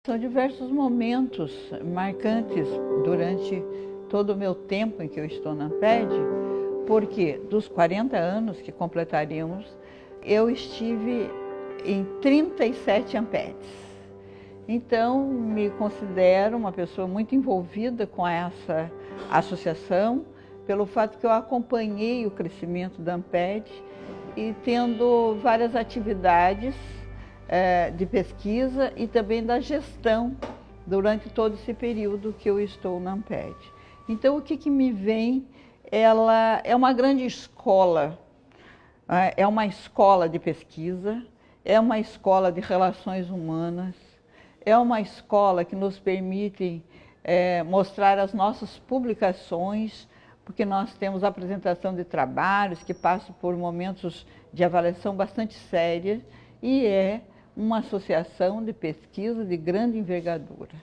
São diversos momentos marcantes durante todo o meu tempo em que eu estou na Amped, porque dos 40 anos que completaríamos, eu estive em 37 Ampeds. Então, me considero uma pessoa muito envolvida com essa associação, pelo fato que eu acompanhei o crescimento da Amped e tendo várias atividades de pesquisa e também da gestão durante todo esse período que eu estou na Amped. Então, o que me vem, ela é uma grande escola, é uma escola de pesquisa, é uma escola de relações humanas, é uma escola que nos permite mostrar as nossas publicações, porque nós temos apresentação de trabalhos que passam por momentos de avaliação bastante sérios e é uma associação de pesquisa de grande envergadura.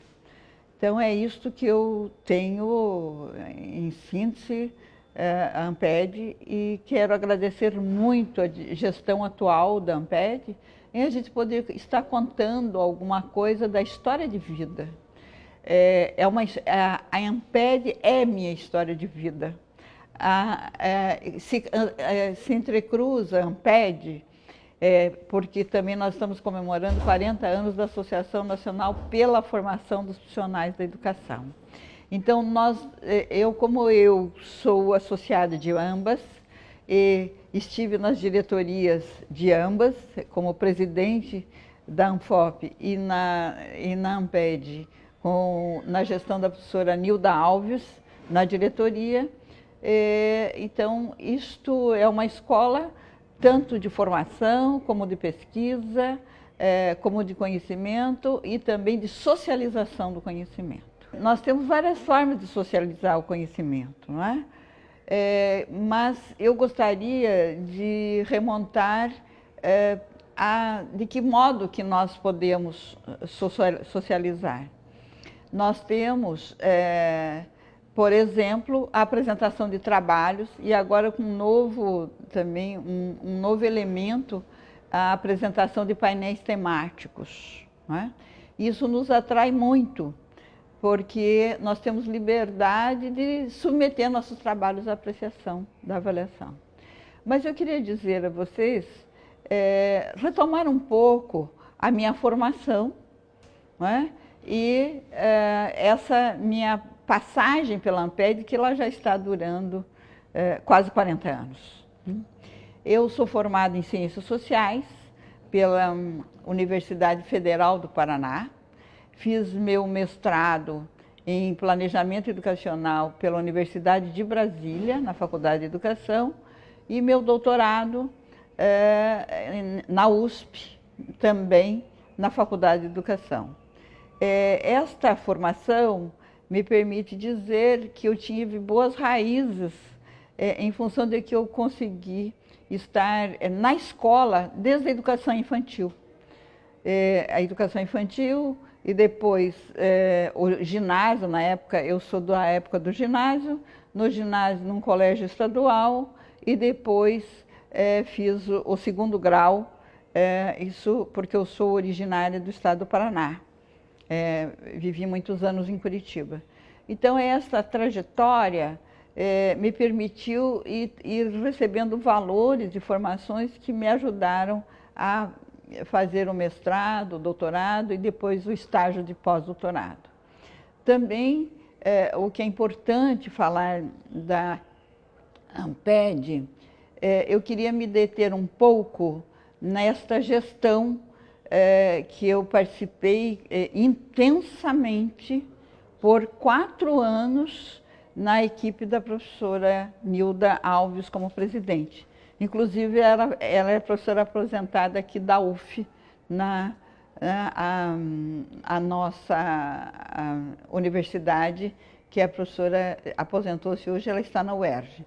Então é isto que eu tenho em síntese a Amped e quero agradecer muito a gestão atual da Amped em a gente poder estar contando alguma coisa da história de vida. A Amped é minha história de vida. Se entrecruza a Amped, porque também nós estamos comemorando 40 anos da Associação Nacional pela Formação dos Profissionais da Educação. Então, como eu sou associada de ambas, e estive nas diretorias de ambas, como presidente da ANFOP e na Amped, na gestão da professora Nilda Alves, na diretoria. Então, isto é uma escola tanto de formação, como de pesquisa, como de conhecimento e também de socialização do conhecimento. Nós temos várias formas de socializar o conhecimento, não é? Mas eu gostaria de remontar de que modo que nós podemos socializar. Nós temos, por exemplo, a apresentação de trabalhos e agora com um novo elemento, a apresentação de painéis temáticos, não é? Isso nos atrai muito, porque nós temos liberdade de submeter nossos trabalhos à apreciação da avaliação. Mas eu queria dizer a vocês, retomar um pouco a minha formação, não é? E essa minha passagem pela Amped, que ela já está durando quase 40 anos. Eu sou formada em Ciências Sociais pela Universidade Federal do Paraná, fiz meu mestrado em Planejamento Educacional pela Universidade de Brasília, na Faculdade de Educação, e meu doutorado na USP, também na Faculdade de Educação. Esta formação me permite dizer que eu tive boas raízes em função de que eu consegui estar na escola desde a educação infantil. A educação infantil e depois o ginásio, na época, eu sou da época do ginásio, no ginásio num colégio estadual e depois fiz o segundo grau, isso porque eu sou originária do estado do Paraná. Vivi muitos anos em Curitiba. Então, essa trajetória me permitiu ir recebendo valores e formações que me ajudaram a fazer o mestrado, o doutorado e depois o estágio de pós-doutorado. Também, o que é importante falar da Amped, eu queria me deter um pouco nesta gestão que eu participei intensamente por 4 anos na equipe da professora Nilda Alves como presidente. Inclusive, ela é professora aposentada aqui da UF, a nossa universidade, que a professora aposentou-se hoje, ela está na UERJ.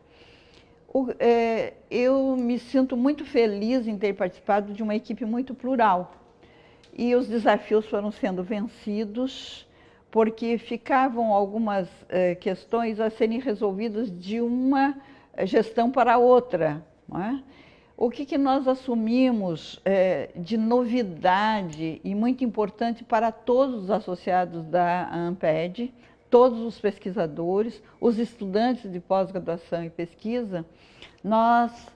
Eu me sinto muito feliz em ter participado de uma equipe muito plural. E os desafios foram sendo vencidos, porque ficavam algumas questões a serem resolvidas de uma gestão para outra, não é? O que nós assumimos de novidade e muito importante para todos os associados da ANPED, todos os pesquisadores, os estudantes de pós-graduação e pesquisa, nós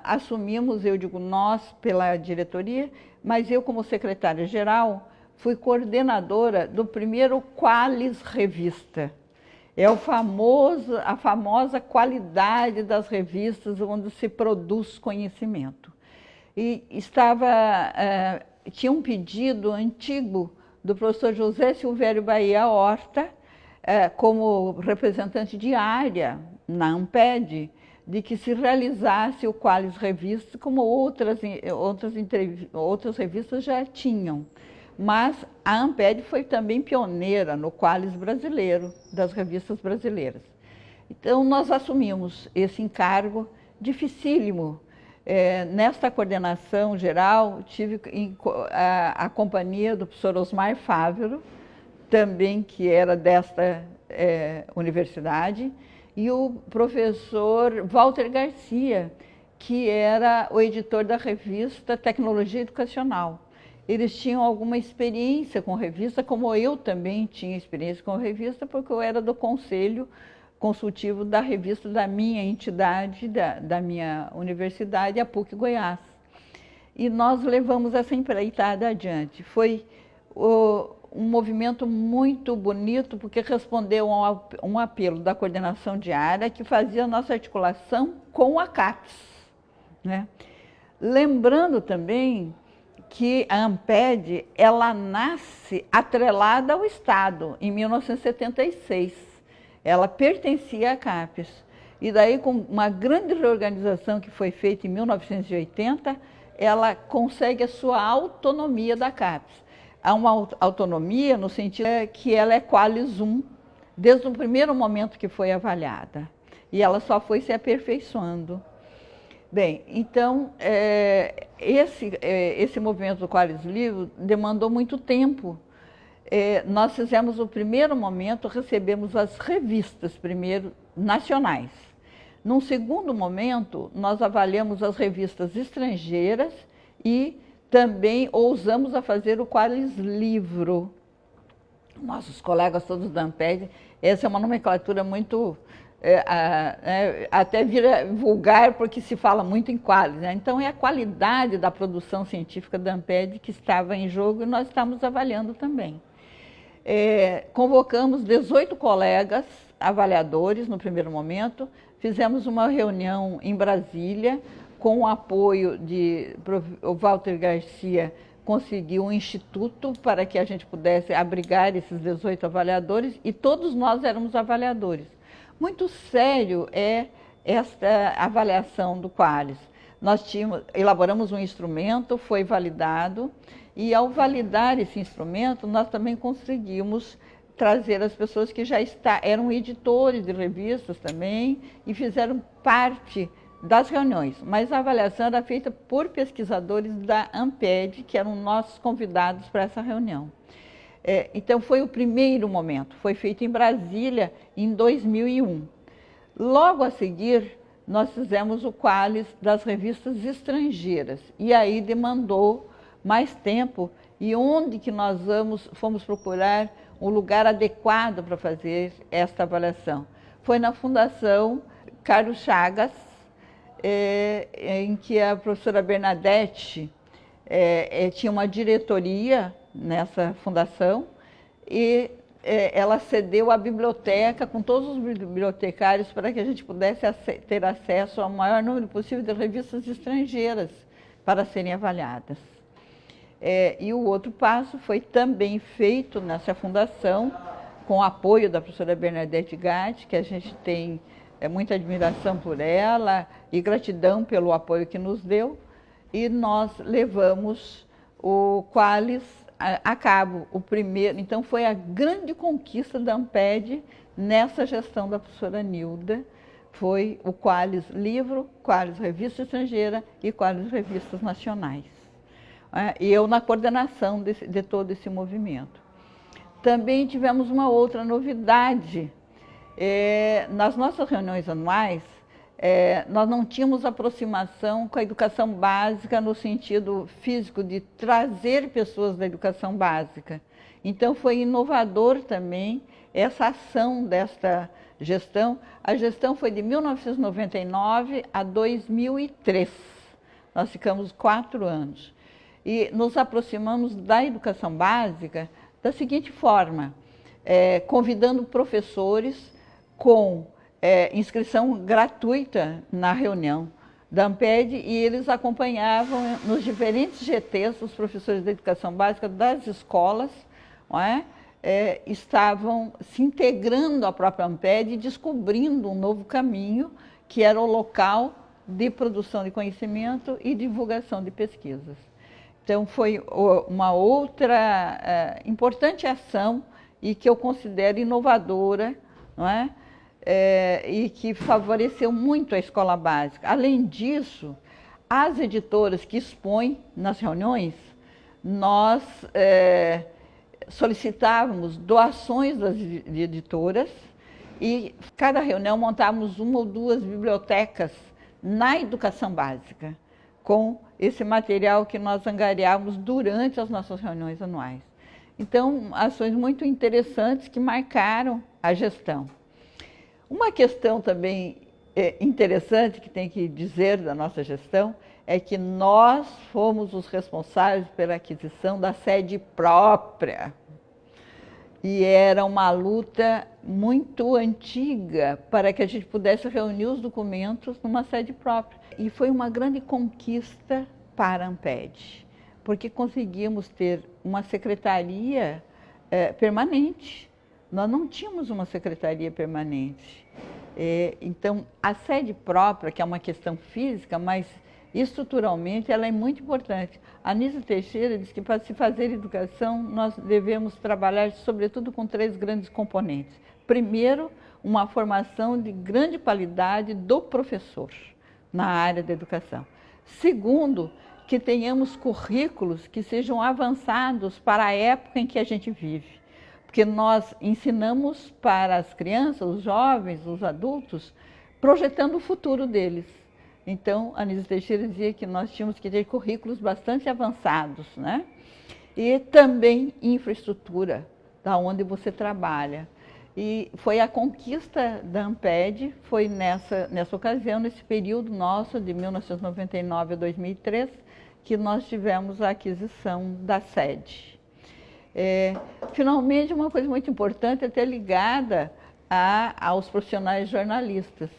assumimos, eu digo nós pela diretoria, mas eu como secretária-geral fui coordenadora do primeiro Qualis Revista. É a famosa qualidade das revistas onde se produz conhecimento. E tinha um pedido antigo do professor José Silvério Bahia Horta, como representante de área na ANPED, de que se realizasse o Qualis Revista, como outras revistas já tinham. Mas a ANPED foi também pioneira no Qualis brasileiro, das revistas brasileiras. Então, nós assumimos esse encargo dificílimo. Nesta coordenação geral, tive a companhia do professor Osmar Fávero, também que era desta universidade, e o professor Walter Garcia, que era o editor da revista Tecnologia Educacional. Eles tinham alguma experiência com revista, como eu também tinha experiência com revista, porque eu era do conselho consultivo da revista da minha entidade, da minha universidade, a PUC Goiás. E nós levamos essa empreitada adiante. Foi um movimento muito bonito, porque respondeu a um apelo da coordenação de área que fazia a nossa articulação com a CAPES, né? Lembrando também que a ANPED, ela nasce atrelada ao Estado, em 1976. Ela pertencia à CAPES. E daí, com uma grande reorganização que foi feita em 1980, ela consegue a sua autonomia da CAPES. Há uma autonomia no sentido que ela é Qualis 1, desde o primeiro momento que foi avaliada. E ela só foi se aperfeiçoando. Bem, então, esse movimento do Qualis Livro demandou muito tempo. Nós fizemos o primeiro momento, recebemos as revistas primeiro nacionais. Num segundo momento, nós avaliamos as revistas estrangeiras e também ousamos a fazer o Qualis Livro. Nossos colegas todos da ANPED, essa é uma nomenclatura muito... até vira vulgar porque se fala muito em Qualis, né? Então é a qualidade da produção científica da ANPED que estava em jogo e nós estamos avaliando também. Convocamos 18 colegas avaliadores no primeiro momento, fizemos uma reunião em Brasília com o apoio de o Walter Garcia, conseguiu um instituto para que a gente pudesse abrigar esses 18 avaliadores e todos nós éramos avaliadores. Muito sério é esta avaliação do Qualis. Nós elaboramos um instrumento, foi validado, e ao validar esse instrumento, nós também conseguimos trazer as pessoas que já eram editores de revistas também e fizeram parte das reuniões. Mas a avaliação era feita por pesquisadores da ANPED, que eram nossos convidados para essa reunião. Então, foi o primeiro momento, foi feito em Brasília em 2001. Logo a seguir, nós fizemos o Qualis das revistas estrangeiras, e aí demandou mais tempo, e onde que nós fomos procurar um lugar adequado para fazer esta avaliação? Foi na Fundação Carlos Chagas, em que a professora Bernadette tinha uma diretoria nessa fundação, e ela cedeu a biblioteca com todos os bibliotecários para que a gente pudesse ter acesso ao maior número possível de revistas estrangeiras para serem avaliadas. E o outro passo foi também feito nessa fundação, com o apoio da professora Bernadette Gatti, que a gente tem muita admiração por ela e gratidão pelo apoio que nos deu, e nós levamos o Qualis a cabo, o primeiro. Então, foi a grande conquista da ANPED nessa gestão da professora Nilda, foi o Qualis Livro, Qualis Revista Estrangeira e Qualis Revistas Nacionais. E eu na coordenação de todo esse movimento. Também tivemos uma outra novidade. Nas nossas reuniões anuais, nós não tínhamos aproximação com a educação básica no sentido físico de trazer pessoas da educação básica. Então foi inovador também essa ação desta gestão. A gestão foi de 1999 a 2003. Nós ficamos 4 anos. E nos aproximamos da educação básica da seguinte forma, convidando professores com inscrição gratuita na reunião da ANPED, e eles acompanhavam nos diferentes GTs, os professores da educação básica das escolas, não é? Estavam se integrando à própria ANPED e descobrindo um novo caminho, que era o local de produção de conhecimento e divulgação de pesquisas. Então, foi uma outra importante ação e que eu considero inovadora, não é? E que favoreceu muito a escola básica. Além disso, as editoras que expõem nas reuniões, nós solicitávamos doações das editoras e cada reunião montávamos 1 ou 2 bibliotecas na educação básica, com esse material que nós angariávamos durante as nossas reuniões anuais. Então, ações muito interessantes que marcaram a gestão. Uma questão também interessante que tem que dizer da nossa gestão é que nós fomos os responsáveis pela aquisição da sede própria. E era uma luta muito antiga para que a gente pudesse reunir os documentos numa sede própria. E foi uma grande conquista para a ANPED, porque conseguimos ter uma secretaria permanente. Nós não tínhamos uma secretaria permanente. Então, a sede própria, que é uma questão física, mas estruturalmente ela é muito importante. A Anísia Teixeira diz que para se fazer educação, nós devemos trabalhar sobretudo com 3 grandes componentes. Primeiro, uma formação de grande qualidade do professor na área da educação. Segundo, que tenhamos currículos que sejam avançados para a época em que a gente vive. Porque nós ensinamos para as crianças, os jovens, os adultos, projetando o futuro deles. Então, a Anísia Teixeira dizia que nós tínhamos que ter currículos bastante avançados, né? E também infraestrutura, da onde você trabalha. E foi a conquista da ANPED, foi nessa ocasião, nesse período nosso, de 1999 a 2003, que nós tivemos a aquisição da sede. Finalmente, uma coisa muito importante, até ligada aos profissionais jornalistas.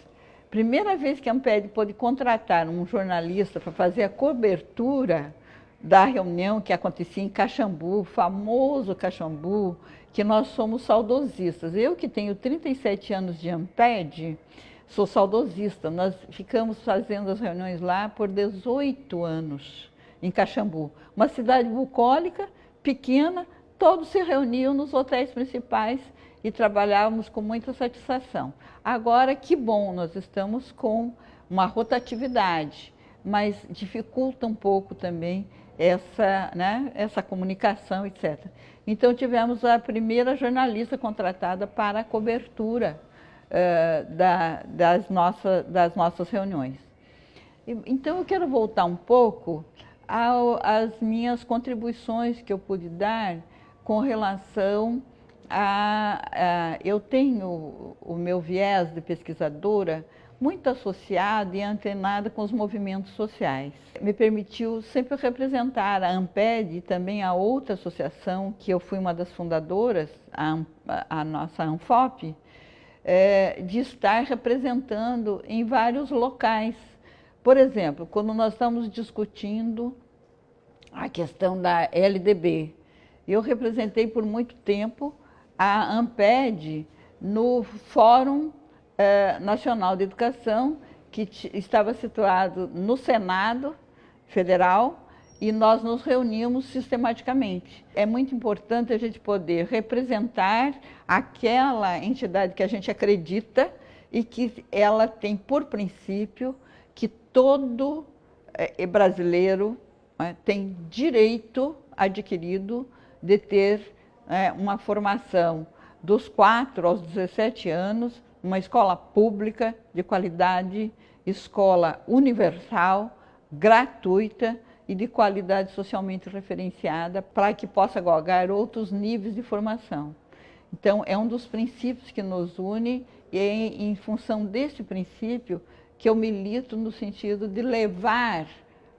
Primeira vez que a ANPED pôde contratar um jornalista para fazer a cobertura da reunião que acontecia em Caxambu, famoso Caxambu, que nós somos saudosistas. Eu, que tenho 37 anos de ANPED, sou saudosista. Nós ficamos fazendo as reuniões lá por 18 anos, em Caxambu. Uma cidade bucólica, pequena, todos se reuniam nos hotéis principais e trabalhávamos com muita satisfação. Agora, que bom, nós estamos com uma rotatividade, mas dificulta um pouco também essa comunicação, etc. Então, tivemos a primeira jornalista contratada para a cobertura das nossas reuniões. Então, eu quero voltar um pouco às minhas contribuições que eu pude dar com relação eu tenho o meu viés de pesquisadora muito associado e antenada com os movimentos sociais. Me permitiu sempre representar a ANPED e também a outra associação, que eu fui uma das fundadoras, a nossa ANFOP, de estar representando em vários locais. Por exemplo, quando nós estamos discutindo a questão da LDB, eu representei por muito tempo a ANPED no Fórum Nacional de Educação, que estava situado no Senado Federal, e nós nos reuníamos sistematicamente. É muito importante a gente poder representar aquela entidade que a gente acredita e que ela tem por princípio que todo brasileiro tem direito adquirido de ter uma formação dos 4 aos 17 anos, uma escola pública de qualidade escola universal, gratuita e de qualidade socialmente referenciada para que possa galgar outros níveis de formação. Então, é um dos princípios que nos une e é em função desse princípio que eu milito no sentido de levar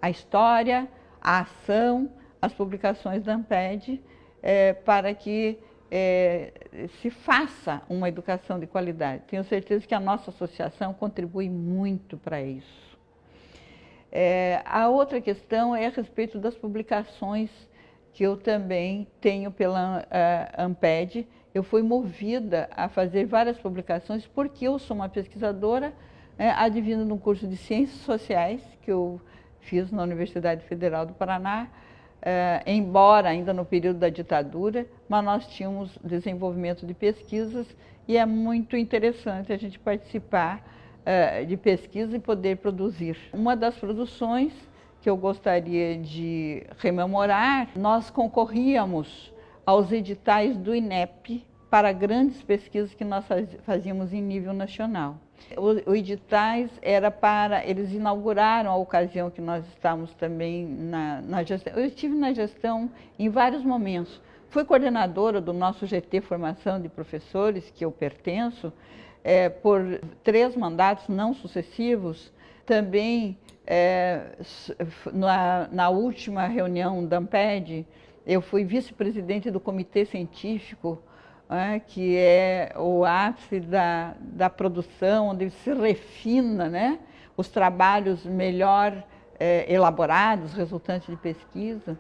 a história, a ação, as publicações da Amped para que se faça uma educação de qualidade. Tenho certeza que a nossa associação contribui muito para isso. A outra questão é a respeito das publicações que eu também tenho pela Amped. Eu fui movida a fazer várias publicações porque eu sou uma pesquisadora advindo de um curso de Ciências Sociais que eu fiz na Universidade Federal do Paraná, embora ainda no período da ditadura, mas nós tínhamos desenvolvimento de pesquisas e é muito interessante a gente participar de pesquisa e poder produzir. Uma das produções que eu gostaria de rememorar, nós concorríamos aos editais do INEP para grandes pesquisas que nós fazíamos em nível nacional. O editais era para, eles inauguraram a ocasião que nós estávamos também na gestão. Eu estive na gestão em vários momentos. Fui coordenadora do nosso GT Formação de Professores, que eu pertenço, por 3 mandatos não sucessivos. Também, na última reunião da Amped, eu fui vice-presidente do Comitê Científico, que é o ápice da produção, onde se refina, né, os trabalhos melhor elaborados, resultantes de pesquisa.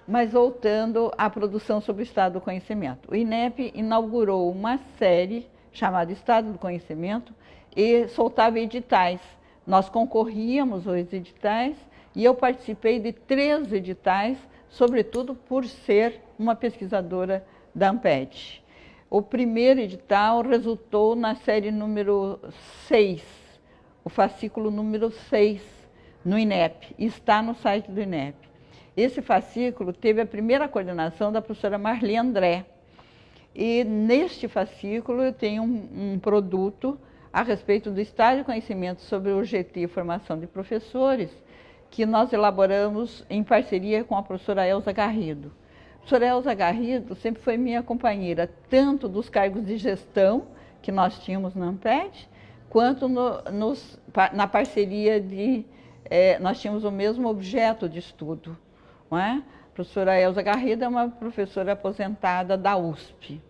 Mas voltando à produção sobre o Estado do Conhecimento. O INEP inaugurou uma série chamada Estado do Conhecimento e soltava editais. Nós concorríamos aos editais e eu participei de 3 editais, sobretudo por ser uma pesquisadora da Amped. O primeiro edital resultou na série número 6, o fascículo número 6, no INEP, está no site do INEP. Esse fascículo teve a primeira coordenação da professora Marli André. E neste fascículo eu tenho um produto a respeito do Estado de Conhecimento sobre o GT e Formação de Professores, que nós elaboramos em parceria com a professora Elza Garrido. A professora Elza Garrido sempre foi minha companheira, tanto dos cargos de gestão que nós tínhamos na Amped, quanto na parceria nós tínhamos o mesmo objeto de estudo. Não é? A professora Elza Garrido é uma professora aposentada da USP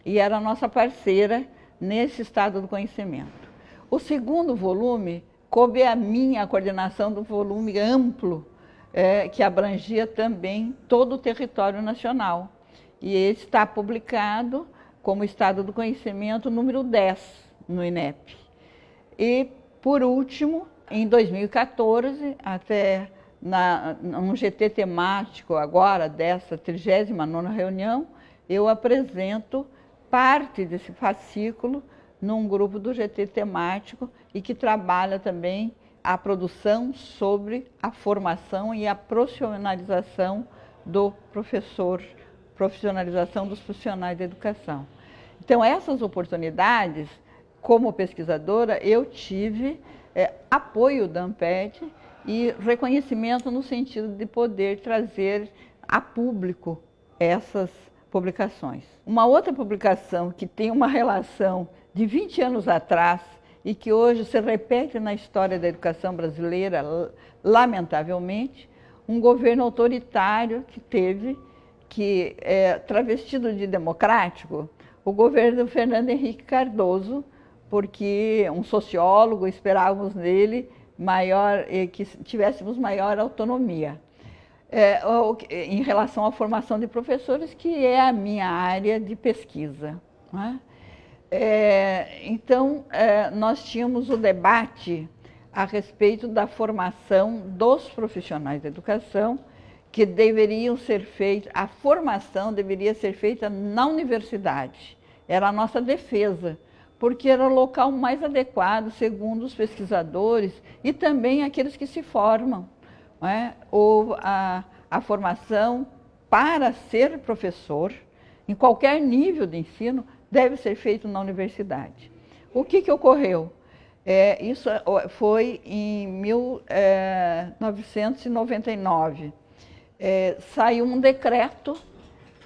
e era nossa parceira nesse Estado do Conhecimento. O segundo volume coube a minha coordenação do volume amplo, que abrangia também todo o território nacional. E ele está publicado como Estado do Conhecimento número 10 no INEP. E, por último, em 2014, até num GT temático agora, dessa 39ª reunião, eu apresento parte desse fascículo num grupo do GT temático e que trabalha também a produção sobre a formação e a profissionalização do professor, profissionalização dos profissionais da educação. Então, essas oportunidades, como pesquisadora, eu tive apoio da Amped e reconhecimento no sentido de poder trazer a público essas publicações. Uma outra publicação que tem uma relação de 20 anos atrás e que hoje se repete na história da educação brasileira, lamentavelmente, um governo autoritário que teve, travestido de democrático, o governo do Fernando Henrique Cardoso, porque um sociólogo, esperávamos nele que tivéssemos maior autonomia. Em relação à formação de professores, que é a minha área de pesquisa. Não é? Então, nós tínhamos o debate a respeito da formação dos profissionais da educação, que deveriam ser feitos, a formação deveria ser feita na universidade. Era a nossa defesa, porque era o local mais adequado, segundo os pesquisadores e também aqueles que se formam. Não é? Ou a formação para ser professor, em qualquer nível de ensino, deve ser feito na universidade. O que ocorreu? Isso foi em 1999. Saiu um decreto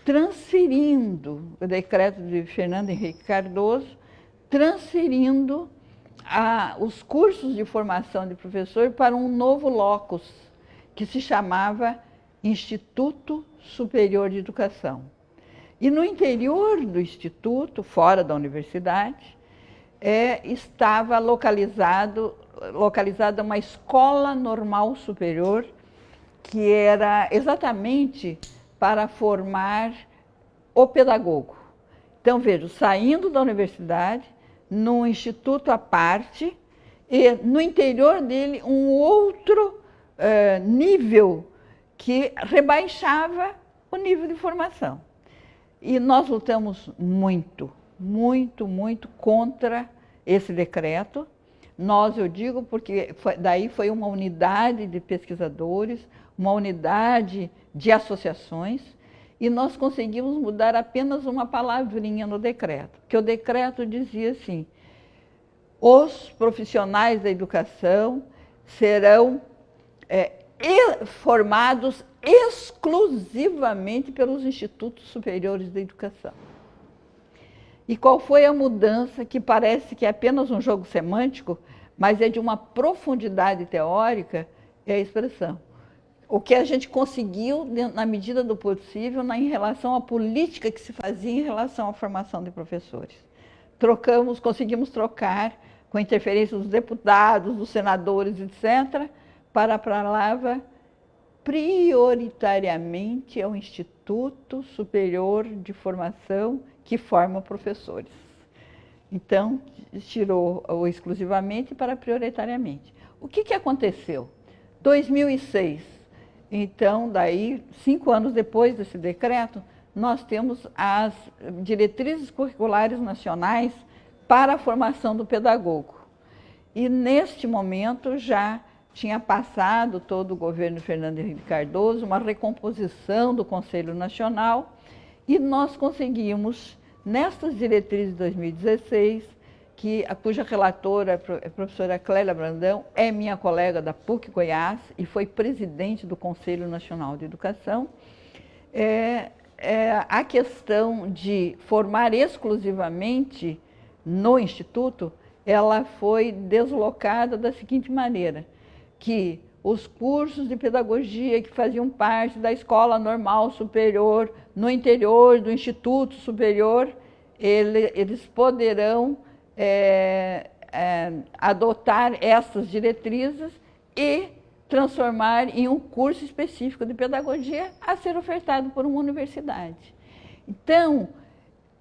transferindo, o decreto de Fernando Henrique Cardoso, transferindo os cursos de formação de professor para um novo locus, que se chamava Instituto Superior de Educação. E no interior do Instituto, fora da universidade, estava localizada uma escola normal superior, que era exatamente para formar o pedagogo. Então, vejo, saindo da universidade, num instituto à parte, e no interior dele um outro nível que rebaixava o nível de formação. E nós lutamos muito contra esse decreto. Nós, eu digo, porque daí foi uma unidade de pesquisadores, uma unidade de associações, e nós conseguimos mudar apenas uma palavrinha no decreto, que o decreto dizia assim: os profissionais da educação serão formados exclusivamente pelos institutos superiores da educação. E qual foi a mudança, que parece que é apenas um jogo semântico, mas é de uma profundidade teórica, é a expressão. O que a gente conseguiu, na medida do possível, em relação à política que se fazia em relação à formação de professores. Conseguimos trocar, com a interferência dos deputados, dos senadores, etc., para a palavra prioritariamente é o Instituto Superior de Formação que forma professores. Então, tirou o exclusivamente para prioritariamente. O que aconteceu? 2006. Então, daí, 5 anos depois desse decreto, nós temos as diretrizes curriculares nacionais para a formação do pedagogo. E, neste momento, já tinha passado todo o governo Fernando Henrique Cardoso, uma recomposição do Conselho Nacional, e nós conseguimos, nestas diretrizes de 2016, cuja relatora, a professora Clélia Brandão, é minha colega da PUC Goiás e foi presidente do Conselho Nacional de Educação, a questão de formar exclusivamente no Instituto, ela foi deslocada da seguinte maneira, que os cursos de pedagogia que faziam parte da Escola Normal Superior, no interior do Instituto Superior, eles poderão adotar essas diretrizes e transformar em um curso específico de pedagogia a ser ofertado por uma universidade. Então,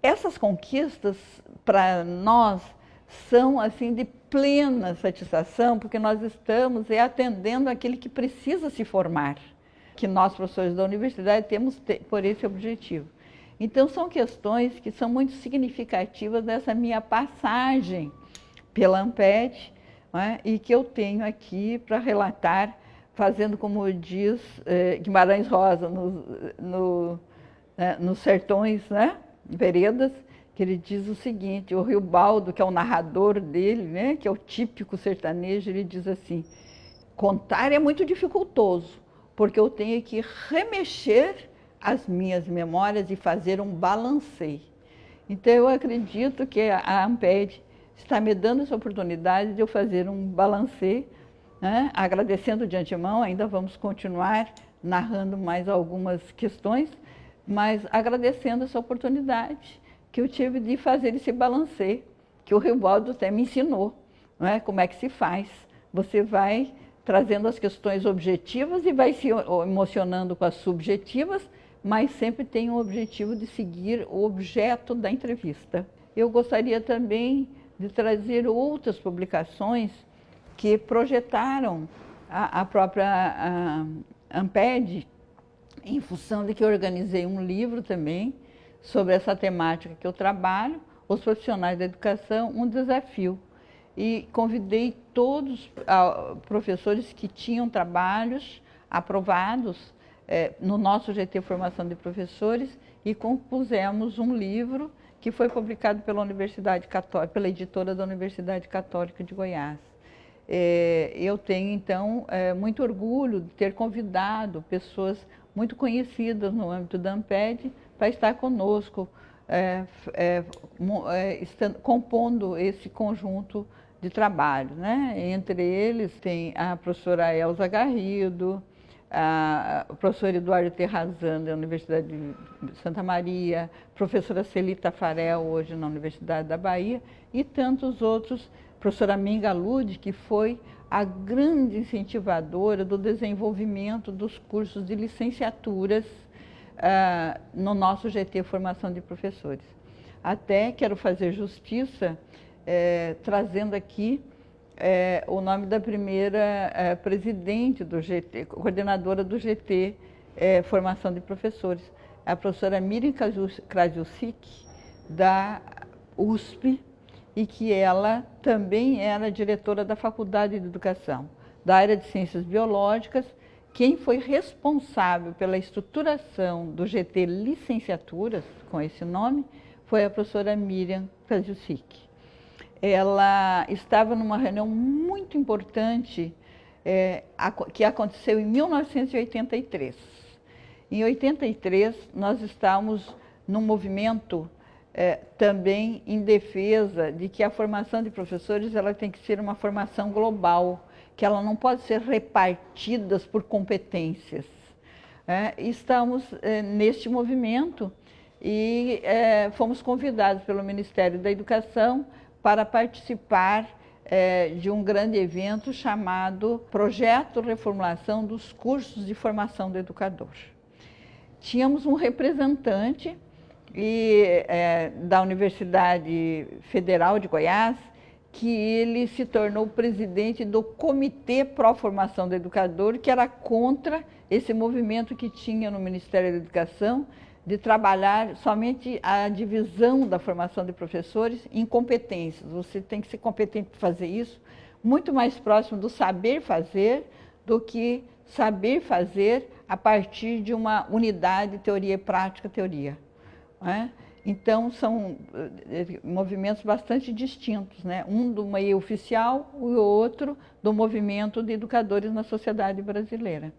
essas conquistas, para nós, são assim de plena satisfação, porque nós estamos atendendo aquele que precisa se formar, que nós, professores da universidade, temos por esse objetivo. Então, são questões que são muito significativas dessa minha passagem pela Amped, e que eu tenho aqui para relatar, fazendo como diz Guimarães Rosa, nos sertões, veredas, que ele diz o seguinte, o Riobaldo, que é o narrador dele, que é o típico sertanejo, ele diz assim: contar é muito dificultoso, porque eu tenho que remexer as minhas memórias e fazer um balanceio. Então, eu acredito que a Amped está me dando essa oportunidade de eu fazer um balanceio, agradecendo de antemão, ainda vamos continuar narrando mais algumas questões, mas agradecendo essa oportunidade que eu tive de fazer esse balanceio, que o Riobaldo até me ensinou, como é que se faz. Você vai trazendo as questões objetivas e vai se emocionando com as subjetivas, mas sempre tem o objetivo de seguir o objeto da entrevista. Eu gostaria também de trazer outras publicações que projetaram a própria Amped, em função de que eu organizei um livro também sobre essa temática que eu trabalho, os profissionais da educação, um desafio. E convidei todos os professores que tinham trabalhos aprovados no nosso GT Formação de Professores e compusemos um livro que foi publicado pela Universidade Católica, pela editora da Universidade Católica de Goiás. Eu tenho, então, muito orgulho de ter convidado pessoas muito conhecidas no âmbito da Amped para estar conosco, compondo esse conjunto de trabalhos, né? Entre eles tem a professora Elza Garrido, o professor Eduardo Terrazano, da Universidade de Santa Maria, professora Celita Farel, hoje na Universidade da Bahia, e tantos outros, professora Minga Lude, que foi a grande incentivadora do desenvolvimento dos cursos de licenciaturas no nosso GT Formação de Professores. Até quero fazer justiça trazendo aqui o nome da primeira presidente do GT, coordenadora do GT Formação de Professores, a professora Miriam Krasiussik, da USP, e que ela também era diretora da Faculdade de Educação, da área de Ciências Biológicas. Quem foi responsável pela estruturação do GT Licenciaturas, com esse nome, foi a professora Miriam Krasiussik. Ela estava numa reunião muito importante que aconteceu em 1983. Em 83, nós estávamos num movimento também em defesa de que a formação de professores ela tem que ser uma formação global, que ela não pode ser repartida por competências. Estamos neste movimento e fomos convidados pelo Ministério da Educação para participar de um grande evento chamado Projeto Reformulação dos Cursos de Formação do Educador. Tínhamos um representante da Universidade Federal de Goiás, que ele se tornou presidente do Comitê Pró-Formação do Educador, que era contra esse movimento que tinha no Ministério da Educação de trabalhar somente a divisão da formação de professores em competências. Você tem que ser competente para fazer isso, muito mais próximo do saber fazer do que saber fazer a partir de uma unidade teoria e prática, teoria. Então, são movimentos bastante distintos, né? Um do meio oficial e o outro do movimento de educadores na sociedade brasileira.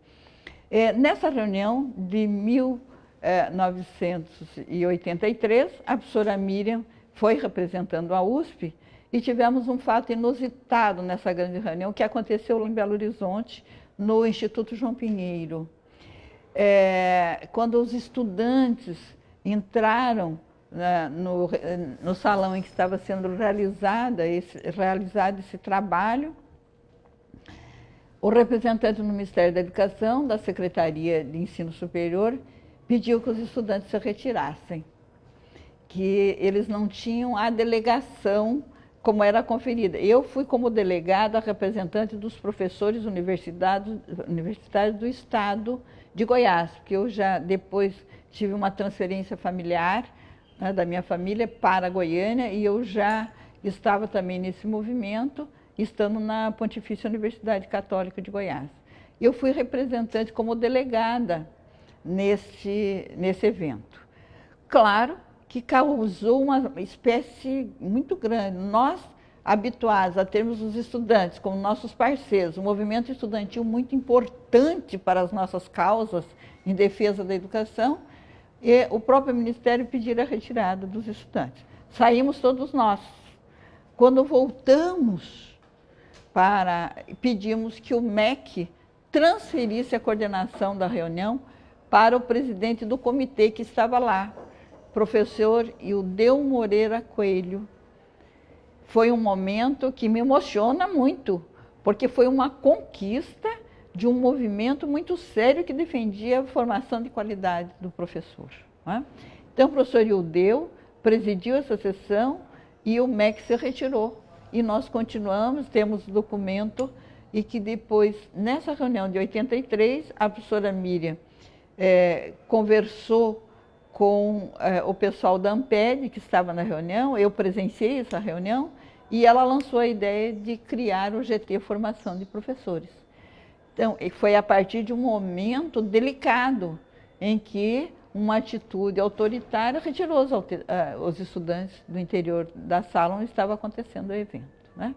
Nessa reunião de 1983, a professora Miriam foi representando a USP e tivemos um fato inusitado nessa grande reunião que aconteceu em Belo Horizonte, no Instituto João Pinheiro. Quando os estudantes entraram no salão em que estava sendo realizado esse trabalho, o representante do Ministério da Educação, da Secretaria de Ensino Superior, pediu que os estudantes se retirassem, que eles não tinham a delegação como era conferida. Eu fui como delegada representante dos professores universitários do Estado de Goiás, porque eu já depois tive uma transferência familiar, né, da minha família para Goiânia, e eu já estava também nesse movimento, estando na Pontifícia Universidade Católica de Goiás. Eu fui representante como delegada nesse evento. Claro que causou uma espécie muito grande. Nós, habituados a termos os estudantes como nossos parceiros, um movimento estudantil muito importante para as nossas causas em defesa da educação, e o próprio Ministério pedir a retirada dos estudantes. Saímos todos nós. Quando voltamos, pedimos que o MEC transferisse a coordenação da reunião para o presidente do comitê que estava lá, professor Ildeu Moreira Coelho. Foi um momento que me emociona muito, porque foi uma conquista de um movimento muito sério que defendia a formação de qualidade do professor. Né? Então, o professor Ildeu presidiu essa sessão e o MEC se retirou. E nós continuamos, temos documento, e que depois, nessa reunião de 83, a professora Miriam conversou com o pessoal da Amped, que estava na reunião, eu presenciei essa reunião, e ela lançou a ideia de criar o GT Formação de Professores. Então, foi a partir de um momento delicado, em que uma atitude autoritária, retirou os estudantes do interior da sala onde estava acontecendo o evento, né?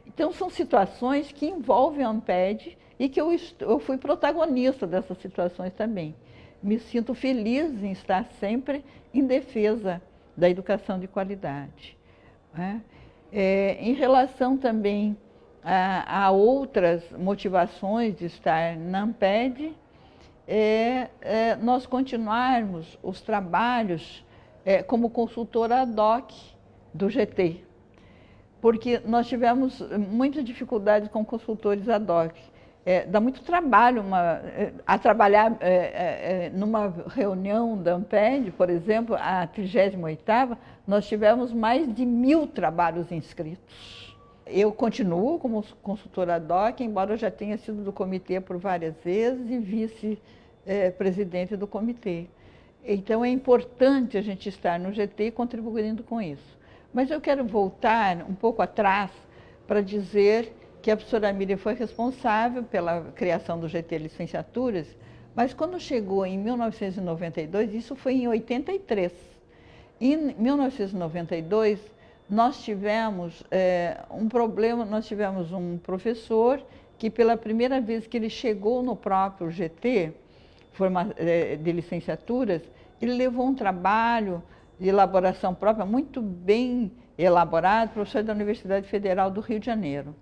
Então, são situações que envolvem a Amped e que eu fui protagonista dessas situações também. Me sinto feliz em estar sempre em defesa da educação de qualidade, né? Em relação também a outras motivações de estar na Amped, nós continuarmos os trabalhos como consultora ad hoc do GT, porque nós tivemos muita dificuldade com consultores ad hoc. Dá muito trabalho a trabalhar numa reunião da Amped, por exemplo, a 38ª, nós tivemos mais de 1000 trabalhos inscritos. Eu continuo como consultora ad hoc, embora eu já tenha sido do comitê por várias vezes e vice-presidente do comitê. Então, é importante a gente estar no GT contribuindo com isso. Mas eu quero voltar um pouco atrás para dizer que a professora Miriam foi responsável pela criação do GT Licenciaturas, mas quando chegou em 1992, isso foi em 83. Em 1992, nós tivemos um problema, nós tivemos um professor que pela primeira vez que ele chegou no próprio GT de licenciaturas, ele levou um trabalho de elaboração própria muito bem elaborado, professor da Universidade Federal do Rio de Janeiro.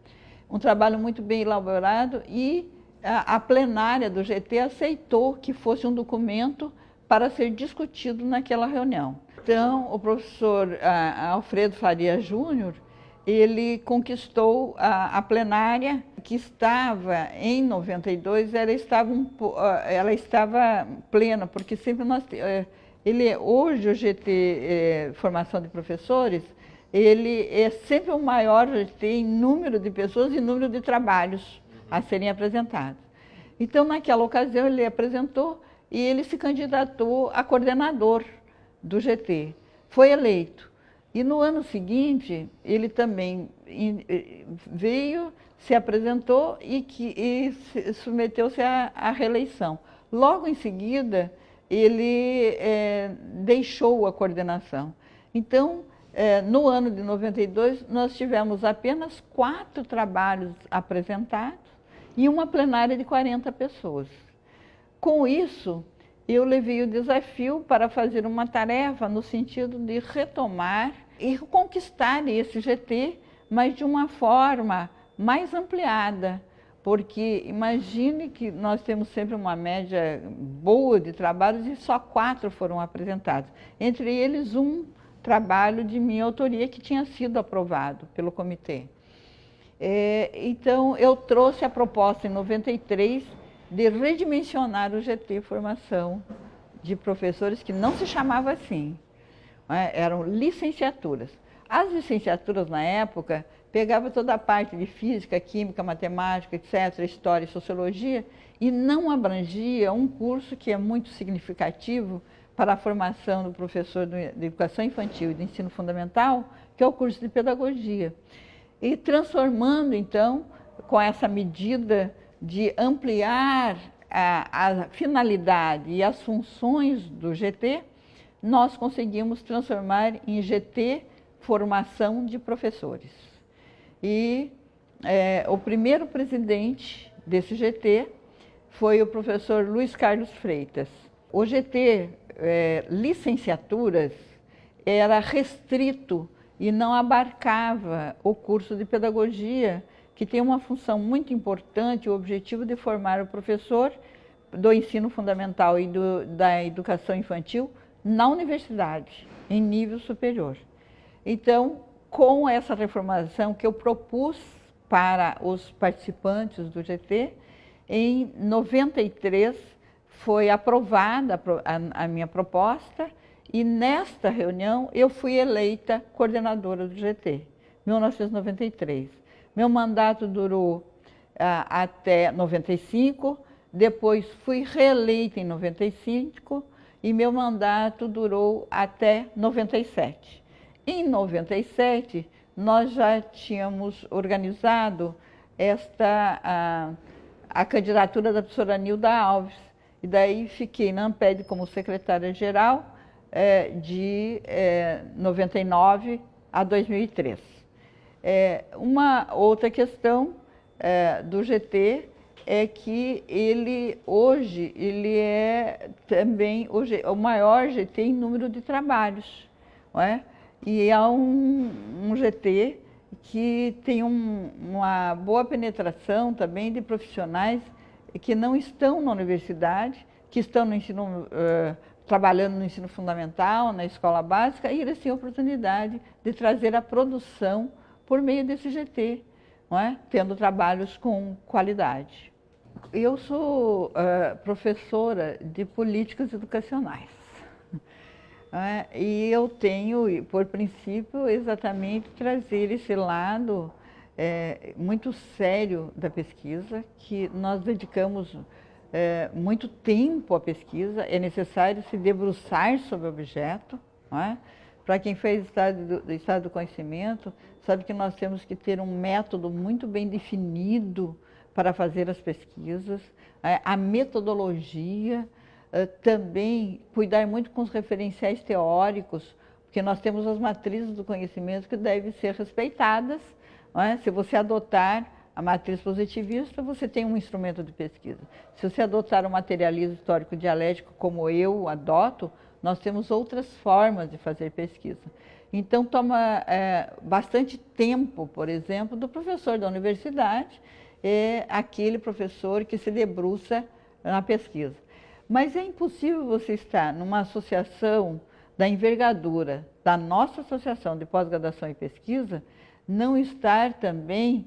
Um trabalho muito bem elaborado e a plenária do GT aceitou que fosse um documento para ser discutido naquela reunião. Então, o professor Alfredo Faria Júnior, ele conquistou a plenária que estava em 92, ela estava plena, porque sempre nós... hoje o GT Formação de Professores, ele é sempre o maior GT em número de pessoas e número de trabalhos a serem apresentados. Então, naquela ocasião, ele apresentou e ele se candidatou a coordenador do GT. Foi eleito. E no ano seguinte, ele também veio, se apresentou e submeteu-se à reeleição. Logo em seguida, ele deixou a coordenação. Então, no ano de 92, nós tivemos apenas 4 trabalhos apresentados e uma plenária de 40 pessoas. Com isso, eu levei o desafio para fazer uma tarefa no sentido de retomar e conquistar esse GT, mas de uma forma mais ampliada, porque imagine que nós temos sempre uma média boa de trabalhos e só 4 foram apresentados, entre eles um trabalho de minha autoria que tinha sido aprovado pelo comitê. Então, eu trouxe a proposta em 93 de redimensionar o GT Formação de Professores, que não se chamava assim, eram licenciaturas. As licenciaturas, na época, pegavam toda a parte de física, química, matemática, etc., história e sociologia, e não abrangia um curso que é muito significativo para a formação do professor de educação infantil e de ensino fundamental, que é o curso de pedagogia. E transformando, então, com essa medida de ampliar a finalidade e as funções do GT, nós conseguimos transformar em GT Formação de Professores. E o primeiro presidente desse GT foi o professor Luiz Carlos Freitas. O GT Licenciaturas era restrito e não abarcava o curso de pedagogia, que tem uma função muito importante, o objetivo de formar o professor do ensino fundamental e da educação infantil na universidade, em nível superior. Então, com essa reformulação que eu propus para os participantes do GT, em 93 foi aprovada a minha proposta e nesta reunião eu fui eleita coordenadora do GT, 1993. Meu mandato durou até 95, depois fui reeleita em 95 e meu mandato durou até 97. Em 97, nós já tínhamos organizado a candidatura da professora Nilda Alves, e daí fiquei na Amped como secretária-geral de 99 a 2003. Uma outra questão do GT é que hoje ele é também o maior GT em número de trabalhos, não é? E é um GT que tem uma boa penetração também de profissionais que não estão na universidade, que estão no ensino, trabalhando no ensino fundamental, na escola básica, e eles têm a oportunidade de trazer a produção por meio desse GT, não é? Tendo trabalhos com qualidade. Eu sou professora de políticas educacionais. E eu tenho, por princípio, exatamente trazer esse lado muito sério da pesquisa, que nós dedicamos muito tempo à pesquisa, é necessário se debruçar sobre o objeto, não é? Para quem fez estado do conhecimento, sabe que nós temos que ter um método muito bem definido para fazer as pesquisas, a metodologia, também cuidar muito com os referenciais teóricos, porque nós temos as matrizes do conhecimento que devem ser respeitadas, não é? Se você adotar a matriz positivista, você tem um instrumento de pesquisa. Se você adotar o materialismo histórico dialético, como eu adoto, nós temos outras formas de fazer pesquisa. Então, toma bastante tempo, por exemplo, do professor da universidade, aquele professor que se debruça na pesquisa. Mas é impossível você estar numa associação da envergadura da nossa Associação de Pós-Graduação e Pesquisa, não estar também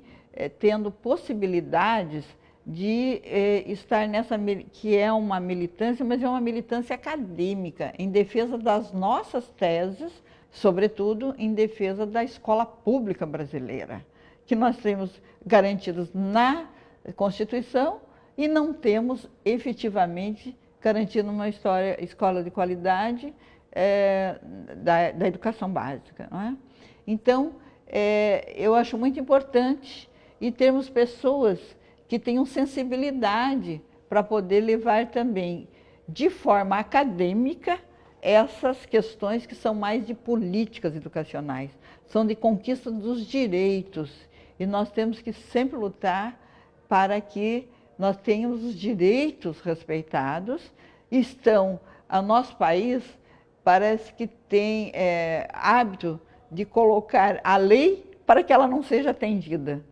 tendo possibilidades de estar nessa, que é uma militância, mas é uma militância acadêmica, em defesa das nossas teses, sobretudo em defesa da escola pública brasileira, que nós temos garantidos na Constituição e não temos efetivamente garantido uma escola de qualidade da educação básica, não é? Então, eu acho muito importante e termos pessoas que tenham sensibilidade para poder levar também de forma acadêmica essas questões que são mais de políticas educacionais, são de conquista dos direitos, e nós temos que sempre lutar para que nós tenhamos os direitos respeitados. O nosso país parece que tem hábito de colocar a lei para que ela não seja atendida,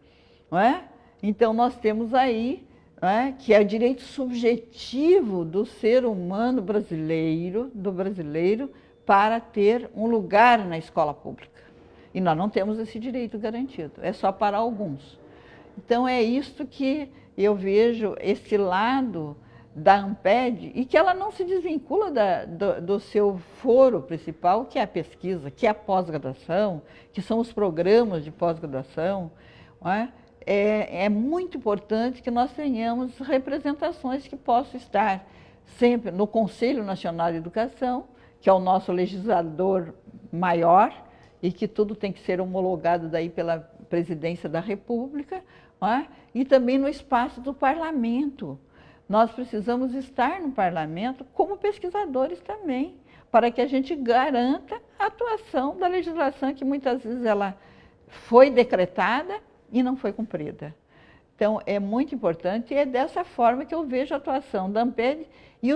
não é? Então, nós temos aí, não é, que é o direito subjetivo do ser humano brasileiro, para ter um lugar na escola pública. E nós não temos esse direito garantido, é só para alguns. Então, é isto que eu vejo, esse lado da Amped, e que ela não se desvincula do seu foro principal, que é a pesquisa, que é a pós-graduação, que são os programas de pós-graduação, não é? É muito importante que nós tenhamos representações que possam estar sempre no Conselho Nacional de Educação, que é o nosso legislador maior, e que tudo tem que ser homologado daí pela Presidência da República, não é? E também no espaço do Parlamento. Nós precisamos estar no Parlamento como pesquisadores também, para que a gente garanta a atuação da legislação que muitas vezes ela foi decretada e não foi cumprida. Então, é muito importante e é dessa forma que eu vejo a atuação da Amped, e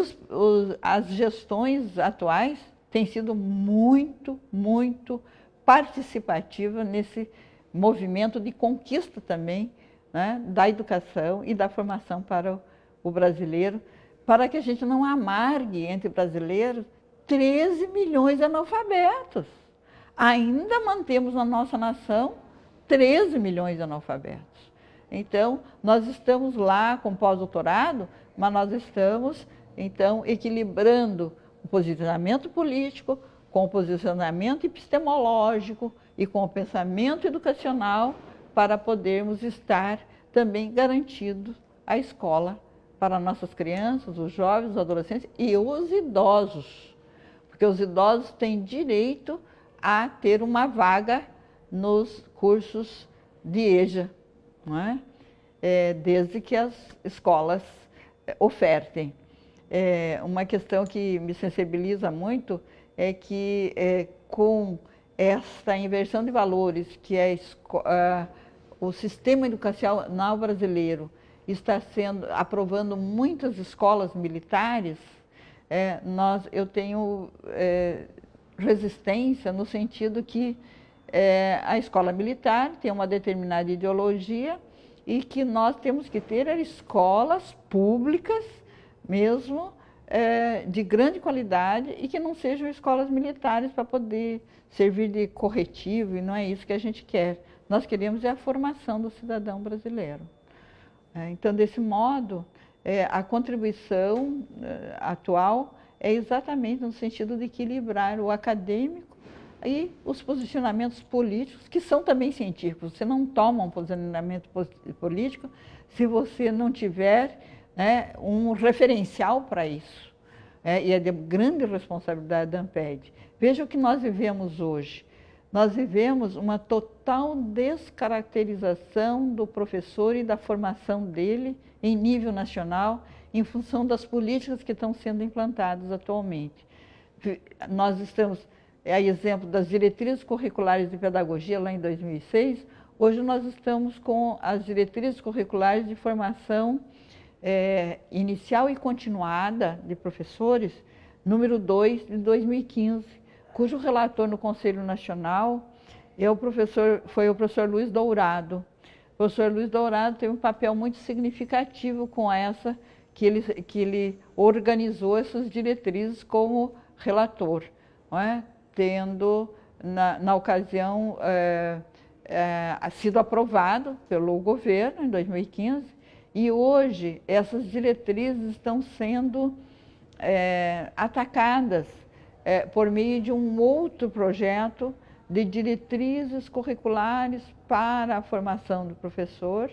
as gestões atuais têm sido muito, muito participativas nesse movimento de conquista também, né, da educação e da formação para o brasileiro, para que a gente não amargue entre brasileiros 13 milhões de analfabetos. Ainda mantemos na nossa nação 13 milhões de analfabetos. Então, nós estamos lá com pós-doutorado, mas nós estamos, então, equilibrando o posicionamento político com o posicionamento epistemológico e com o pensamento educacional para podermos estar também garantindo a escola para nossas crianças, os jovens, os adolescentes e os idosos. Porque os idosos têm direito a ter uma vaga nos cursos de EJA, não é? Desde que as escolas ofertem. uma questão que me sensibiliza muito é que com essa inversão de valores que o sistema educacional brasileiro está aprovando muitas escolas militares, eu tenho resistência no sentido que a escola militar tem uma determinada ideologia e que nós temos que ter escolas públicas mesmo, de grande qualidade e que não sejam escolas militares para poder servir de corretivo, e não é isso que a gente quer. Nós queremos a formação do cidadão brasileiro. Então, desse modo, a contribuição atual é exatamente no sentido de equilibrar o acadêmico e os posicionamentos políticos, que são também científicos. Você não toma um posicionamento político se você não tiver um referencial para isso. E é de grande responsabilidade da Amped. Veja o que nós vivemos hoje. Nós vivemos uma total descaracterização do professor e da formação dele em nível nacional, em função das políticas que estão sendo implantadas atualmente. Nós estamos, a exemplo das diretrizes curriculares de pedagogia lá em 2006, hoje nós estamos com as diretrizes curriculares de formação inicial e continuada de professores, número 2 de 2015, cujo relator no Conselho Nacional foi o professor Luiz Dourado. O professor Luiz Dourado teve um papel muito significativo com que ele organizou essas diretrizes como relator, não é? Tendo, na ocasião, sido aprovado pelo governo em 2015, e hoje essas diretrizes estão sendo atacadas por meio de um outro projeto de diretrizes curriculares para a formação do professor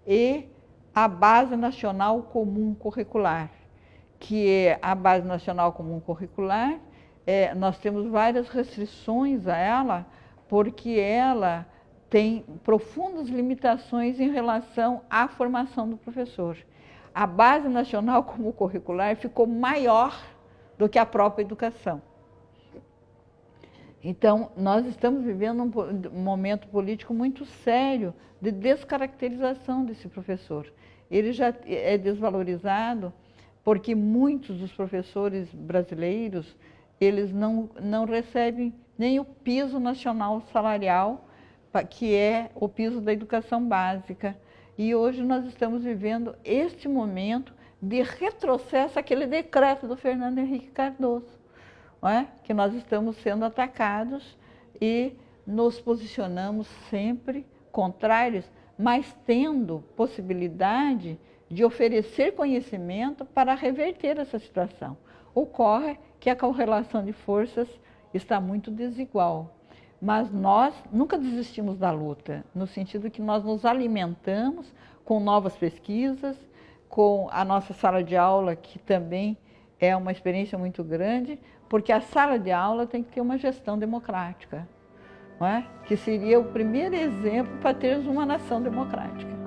e a Base Nacional Comum Curricular, que é a Base Nacional Comum Curricular. Nós temos várias restrições a ela, porque ela tem profundas limitações em relação à formação do professor. A Base Nacional Comum Curricular ficou maior do que a própria educação. Então, nós estamos vivendo um momento político muito sério de descaracterização desse professor. Ele já é desvalorizado porque muitos dos professores brasileiros, eles não recebem nem o piso nacional salarial, que é o piso da educação básica. E hoje nós estamos vivendo este momento de retrocesso àquele decreto do Fernando Henrique Cardoso, não é? Que nós estamos sendo atacados e nos posicionamos sempre contrários, mas tendo possibilidade de oferecer conhecimento para reverter essa situação. Ocorre que a correlação de forças está muito desigual. Mas nós nunca desistimos da luta, no sentido que nós nos alimentamos com novas pesquisas, com a nossa sala de aula, que também é uma experiência muito grande, porque a sala de aula tem que ter uma gestão democrática, não é? Que seria o primeiro exemplo para termos uma nação democrática.